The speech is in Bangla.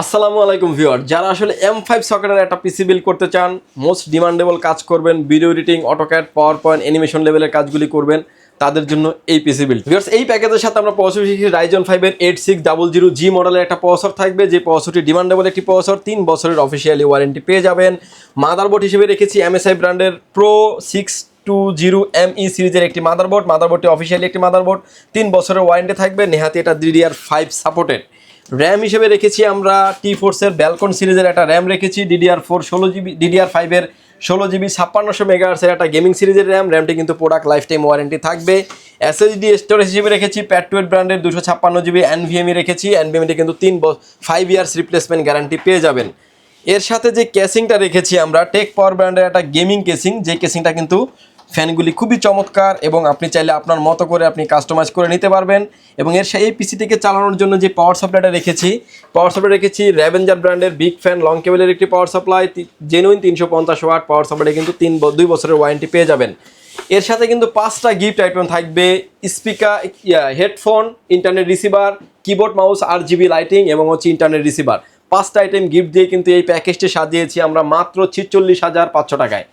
আসসালামু আলাইকুম ভিউয়ার, যারা আসলে M5 সকেটের একটা পিসি বিল্ড করতে চান, মোস্ট ডিমান্ডেবল কাজ করবেন, video editing, AutoCAD, power point, animation লেভেলের কাজগুলি করবেন, তাদের জন্য এই পিসি বিল্ড। ভিউয়ার্স, এই প্যাকেজের সাথে আমরা প্রসেসর শিখি Ryzen 5 এর 8600G মডেলের একটা প্রসেসর থাকবে, যে প্রসেসরটি ডিমান্ডেবল একটি প্রসেসর, 3 বছরের অফিসিয়ালি ওয়ারেন্টি পেয়ে যাবেন। মাদারবোর্ড হিসেবে রেখেছি MSI ব্র্যান্ডের Pro 620ME সিরিজের একটি মাদারবোর্ডটি অফিসিয়ালি একটি মাদারবোর্ড, 3 বছরের ওয়ারেন্টি থাকবে, নেহাতি এটা DDR5 সাপোর্টেড। র্যাম হিসেবে রেখেছি আমরা T-Force ব্যালকন সিরিজের একটা র্যাম রেখেছি, DDR4 16GB, DDR5 এর 16GB 5600 মেগাহার্টজের একটা গেমিং সিরিজের র্যামটি কিন্তু প্রোডাক্ট লাইফ টাইম ওয়ারেন্টি থাকবে। SSD স্টোরেজ হিসেবে রেখেছি Pat12 ব্র্যান্ডের 256GB NVMe রেখেছি, NVMe কিন্তু 5 ইয়ার্স রিপ্লেসমেন্ট গ্যারান্টি পেয়ে যাবেন। এর সাথে যে কেসিংটা রেখেছি আমরা টেক পাওয়ার ব্র্যান্ডের একটা গেমিং কেসিং, যে কেসিংটা কিন্তু ফ্যানগুলি খুবই চমৎকার এবং আপনি চাইলে আপনার মতো করে আপনি কাস্টমাইজ করে নিতে পারবেন। এবং এই পিসিটিকে চালানোর জন্য যে পাওয়ার সাপ্লাইটা রেখেছি র্যাভেঞ্জার ব্র্যান্ডের বিগ ফ্যান লং কেবলের একটি power supply, genuine 350 watt power সাপ্লাইটা কিন্তু 2 বছরের ওয়ারেন্টি পেয়ে যাবেন। এর সাথে কিন্তু 5টা গিফট আইটেম থাকবে: speaker, headphone, internet receiver, keyboard mouse, RGB lighting এবং ইন্টারনেট রিসিভার। 5টা আইটেম গিফট দিয়ে কিন্তু এই প্যাকেজটি সাজিয়েছি আমরা মাত্র 46,500 টাকায়।